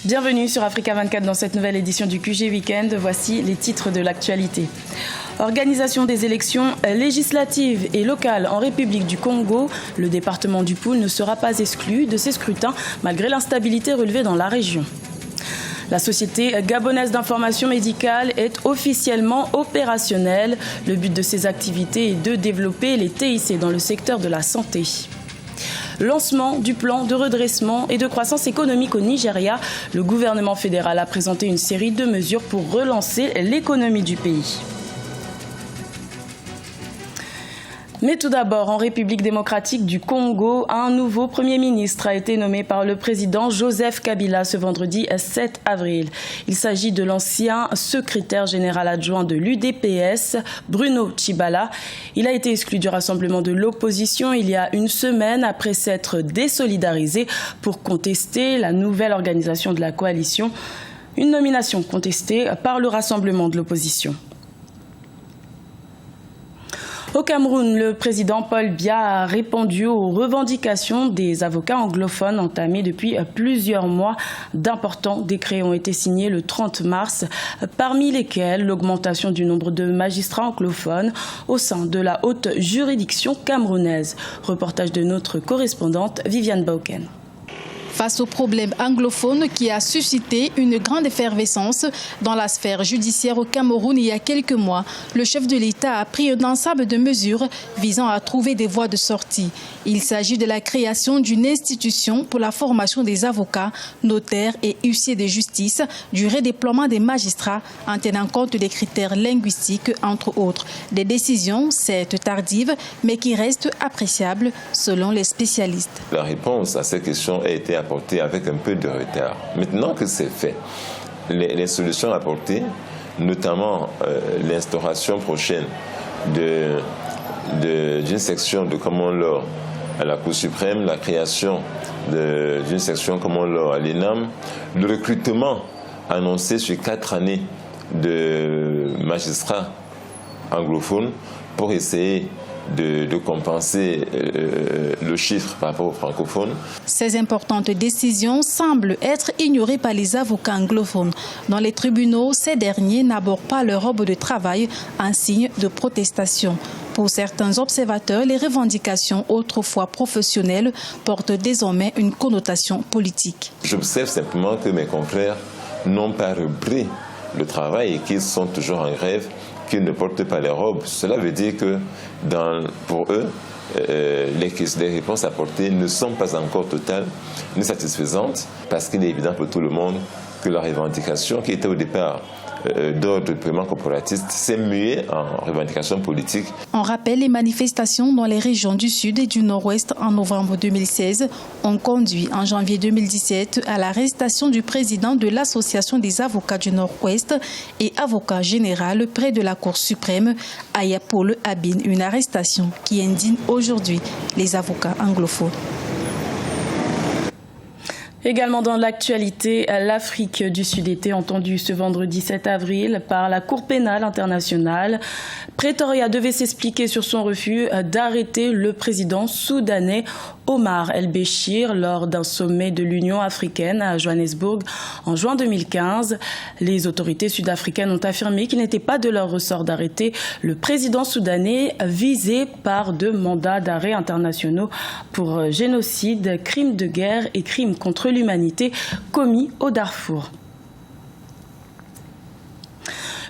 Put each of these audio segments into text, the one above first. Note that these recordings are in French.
Bienvenue sur Africa 24 dans cette nouvelle édition du QG Weekend. Voici les titres de l'actualité. Organisation des élections législatives et locales en République du Congo. Le département du Poul ne sera pas exclu de ces scrutins malgré l'instabilité relevée dans la région. La Société gabonaise d'information médicale est officiellement opérationnelle. Le but de ces activités est de développer les TIC dans le secteur de la santé. Lancement du plan de redressement et de croissance économique au Nigeria. Le gouvernement fédéral a présenté une série de mesures pour relancer l'économie du pays. Mais tout d'abord, en République démocratique du Congo, un nouveau Premier ministre a été nommé par le président Joseph Kabila ce vendredi 7 avril. Il s'agit de l'ancien secrétaire général adjoint de l'UDPS, Bruno Tshibala. Il a été exclu du rassemblement de l'opposition il y a une semaine après s'être désolidarisé pour contester la nouvelle organisation de la coalition, une nomination contestée par le rassemblement de l'opposition. Au Cameroun, le président Paul Biya a répondu aux revendications des avocats anglophones entamées depuis plusieurs mois. D'importants décrets ont été signés le 30 mars, parmi lesquels l'augmentation du nombre de magistrats anglophones au sein de la haute juridiction camerounaise. Reportage de notre correspondante Viviane Bauken. Face au problème anglophone qui a suscité une grande effervescence dans la sphère judiciaire au Cameroun il y a quelques mois, le chef de l'État a pris un ensemble de mesures visant à trouver des voies de sortie. Il s'agit de la création d'une institution pour la formation des avocats, notaires et huissiers de justice, du redéploiement des magistrats en tenant compte des critères linguistiques, entre autres. Des décisions, certes tardives, mais qui restent appréciables selon les spécialistes. La réponse à ces questions a été apportée avec un peu de retard. Maintenant que c'est fait, les solutions apportées, notamment l'instauration prochaine d'une section de common law à la Cour suprême, la création d'une section common law à l'ENAM, le recrutement annoncé sur 4 années de magistrats anglophones pour essayer de compenser le chiffre par rapport aux francophones. Ces importantes décisions semblent être ignorées par les avocats anglophones. Dans les tribunaux, ces derniers n'abordent pas leur robe de travail en signe de protestation. Pour certains observateurs, les revendications autrefois professionnelles portent désormais une connotation politique. J'observe simplement que mes confrères n'ont pas repris le travail et qu'ils sont toujours en grève, qu'ils ne portent pas les robes. Cela veut dire que pour eux, les réponses apportées ne sont pas encore totales ni satisfaisantes, parce qu'il est évident pour tout le monde que la revendication qui était au départ d'ordre purement corporatiste s'est muée en revendication politique. On rappelle, les manifestations dans les régions du Sud et du Nord-Ouest en novembre 2016 ont conduit en janvier 2017 à l'arrestation du président de l'Association des avocats du Nord-Ouest et avocat général près de la Cour suprême, Aya Paul Abin, une arrestation qui indigne aujourd'hui les avocats anglophones. Également dans l'actualité, l'Afrique du Sud était entendue ce vendredi 7 avril par la Cour pénale internationale. Pretoria devait s'expliquer sur son refus d'arrêter le président soudanais Omar el-Béchir lors d'un sommet de l'Union africaine à Johannesburg en juin 2015. Les autorités sud-africaines ont affirmé qu'il n'était pas de leur ressort d'arrêter le président soudanais visé par 2 mandats d'arrêt internationaux pour génocide, crimes de guerre et crimes contre l'humanité commis au Darfour.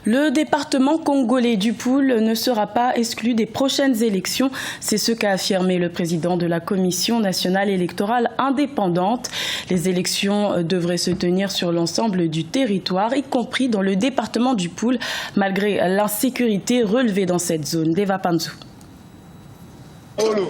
Le département congolais du Poul ne sera pas exclu des prochaines élections. C'est ce qu'a affirmé le président de la Commission nationale électorale indépendante. Les élections devraient se tenir sur l'ensemble du territoire, y compris dans le département du Poul, malgré l'insécurité relevée dans cette zone. Deva Panzou.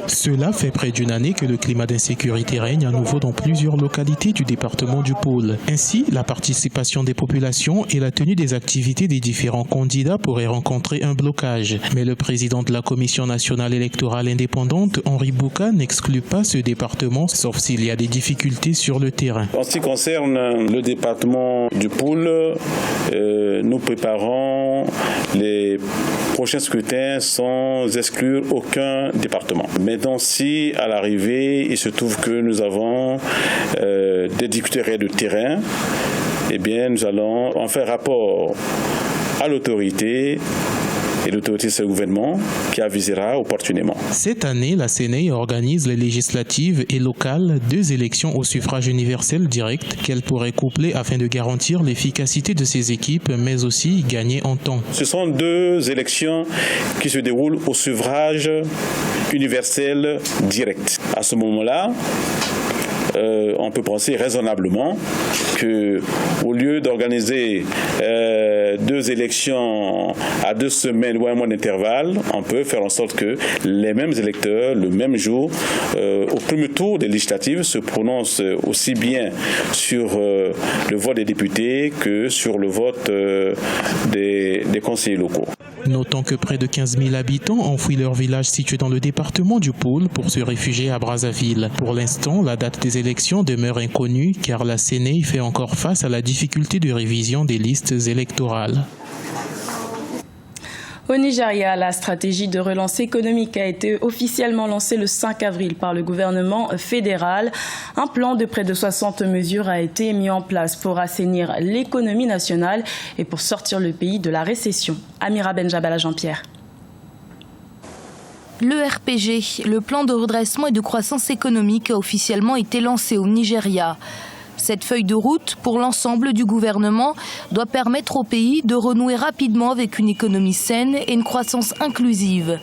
Cela fait près d'une année que le climat d'insécurité règne à nouveau dans plusieurs localités du département du Pôle. Ainsi, la participation des populations et la tenue des activités des différents candidats pourraient rencontrer un blocage. Mais le président de la Commission nationale électorale indépendante, Henri Bouka, n'exclut pas ce département, sauf s'il y a des difficultés sur le terrain. En ce qui concerne le département du Pôle, nous préparons les prochains scrutins sans exclure aucun département. département. Maintenant, si à l'arrivée, il se trouve que nous avons des difficultés de terrain, eh bien, nous allons en faire rapport à l'autorité. Et l'autorité, c'est le gouvernement qui avisera opportunément. Cette année, la CNEI organise les législatives et locales, 2 élections au suffrage universel direct qu'elle pourrait coupler afin de garantir l'efficacité de ses équipes, mais aussi gagner en temps. Ce sont 2 élections qui se déroulent au suffrage universel direct. À ce moment-là, on peut penser raisonnablement qu'au lieu d'organiser 2 élections à 2 semaines ou un mois d'intervalle, on peut faire en sorte que les mêmes électeurs, le même jour, au premier tour des législatives, se prononcent aussi bien sur le vote des députés que sur le vote des conseillers locaux. Notons que près de 15 000 habitants ont fui leur village situé dans le département du Pôle pour se réfugier à Brazzaville. Pour l'instant, la date des élections demeure inconnue car la CNEI fait encore face à la difficulté de révision des listes électorales. Au Nigeria, la stratégie de relance économique a été officiellement lancée le 5 avril par le gouvernement fédéral. Un plan de près de 60 mesures a été mis en place pour assainir l'économie nationale et pour sortir le pays de la récession. Amira Benjabala Jean-Pierre. Le RPG, le plan de redressement et de croissance économique, a officiellement été lancé au Nigeria. Cette feuille de route pour l'ensemble du gouvernement doit permettre au pays de renouer rapidement avec une économie saine et une croissance inclusive.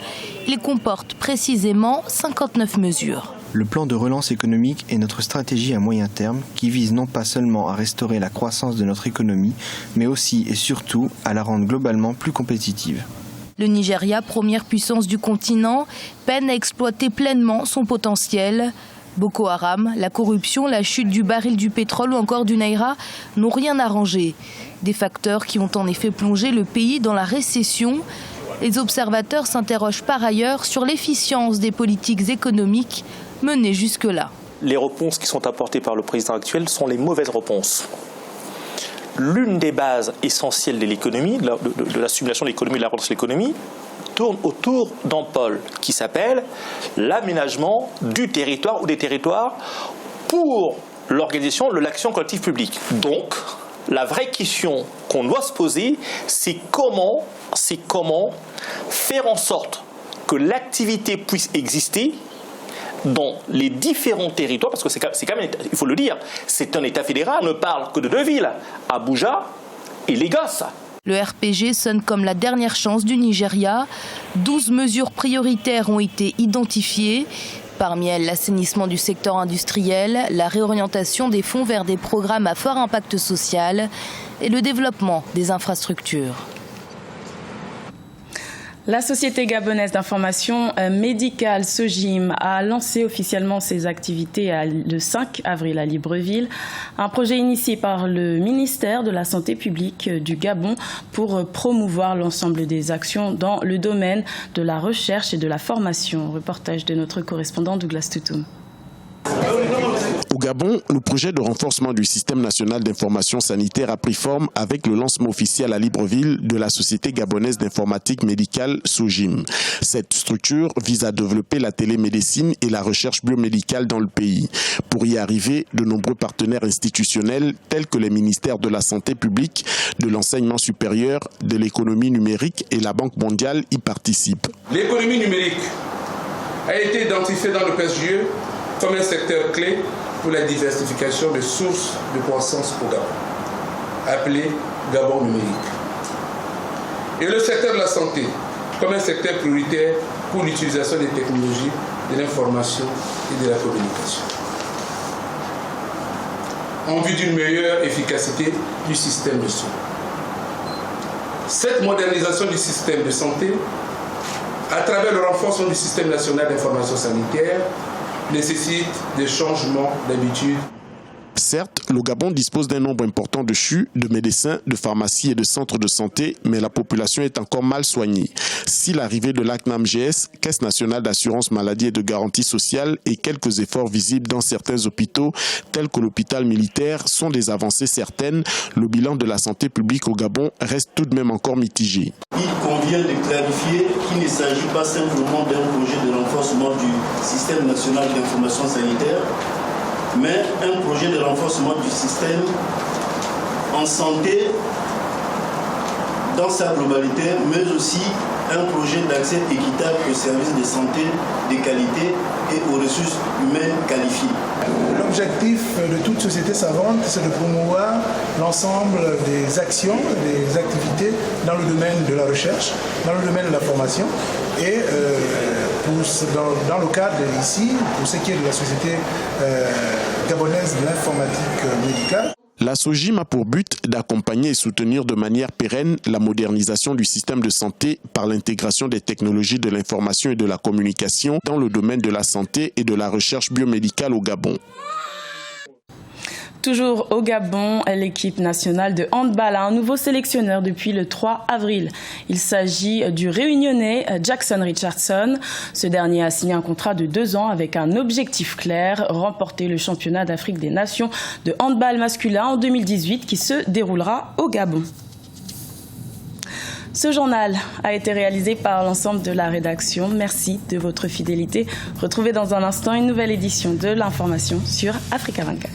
Il comporte précisément 59 mesures. Le plan de relance économique est notre stratégie à moyen terme qui vise non pas seulement à restaurer la croissance de notre économie, mais aussi et surtout à la rendre globalement plus compétitive. Le Nigeria, première puissance du continent, peine à exploiter pleinement son potentiel. Boko Haram, la corruption, la chute du baril du pétrole ou encore du naira n'ont rien arrangé. Des facteurs qui ont en effet plongé le pays dans la récession. Les observateurs s'interrogent par ailleurs sur l'efficience des politiques économiques menées jusque-là. Les réponses qui sont apportées par le président actuel sont les mauvaises réponses. L'une des bases essentielles de l'économie, de la simulation de l'économie, de la relance de l'économie, tourne autour d'un pôle qui s'appelle l'aménagement du territoire ou des territoires pour l'organisation de l'action collective publique. Donc, la vraie question qu'on doit se poser, c'est comment faire en sorte que l'activité puisse exister dans les différents territoires, parce que c'est quand même, il faut le dire, c'est un État fédéral, on ne parle que de 2 villes, Abuja et Lagos. Le RPG sonne comme la dernière chance du Nigeria. 12 mesures prioritaires ont été identifiées. Parmi elles, l'assainissement du secteur industriel, la réorientation des fonds vers des programmes à fort impact social et le développement des infrastructures. La Société gabonaise d'information médicale SOGIM a lancé officiellement ses activités le 5 avril à Libreville. Un projet initié par le ministère de la Santé publique du Gabon pour promouvoir l'ensemble des actions dans le domaine de la recherche et de la formation. Reportage de notre correspondant Douglas Toutoum. Au Gabon, le projet de renforcement du système national d'information sanitaire a pris forme avec le lancement officiel à Libreville de la Société gabonaise d'informatique médicale SOGIM. Cette structure vise à développer la télémédecine et la recherche biomédicale dans le pays. Pour y arriver, de nombreux partenaires institutionnels tels que les ministères de la Santé publique, de l'enseignement supérieur, de l'économie numérique et la Banque mondiale y participent. L'économie numérique a été identifiée dans le PSGE comme un secteur clé pour la diversification des sources de croissance au Gabon, appelé Gabon numérique. Et le secteur de la santé comme un secteur prioritaire pour l'utilisation des technologies, de l'information et de la communication, en vue d'une meilleure efficacité du système de soins. Cette modernisation du système de santé, à travers le renforcement du système national d'information sanitaire, nécessite des changements d'habitude. Certes, le Gabon dispose d'un nombre important de CHU, de médecins, de pharmacies et de centres de santé, mais la population est encore mal soignée. Si l'arrivée de l'ACNAM-GS, Caisse nationale d'assurance maladie et de garantie sociale, et quelques efforts visibles dans certains hôpitaux, tels que l'hôpital militaire, sont des avancées certaines, le bilan de la santé publique au Gabon reste tout de même encore mitigé. Il convient de clarifier qu'il ne s'agit pas simplement d'un projet de renforcement du système national d'information sanitaire, mais un projet de renforcement du système en santé dans sa globalité, mais aussi un projet d'accès équitable aux services de santé de qualité et aux ressources humaines qualifiées. L'objectif de toute société savante, c'est de promouvoir l'ensemble des actions, des activités dans le domaine de la recherche, dans le domaine de la formation et dans le cadre ici, pour ce qui est de la société gabonaise de l'informatique médicale. La SOGIM a pour but d'accompagner et soutenir de manière pérenne la modernisation du système de santé par l'intégration des technologies de l'information et de la communication dans le domaine de la santé et de la recherche biomédicale au Gabon. Toujours au Gabon, l'équipe nationale de handball a un nouveau sélectionneur depuis le 3 avril. Il s'agit du Réunionnais Jackson Richardson. Ce dernier a signé un contrat de 2 ans avec un objectif clair, remporter le championnat d'Afrique des Nations de handball masculin en 2018 qui se déroulera au Gabon. Ce journal a été réalisé par l'ensemble de la rédaction. Merci de votre fidélité. Retrouvez dans un instant une nouvelle édition de l'information sur Africa 24.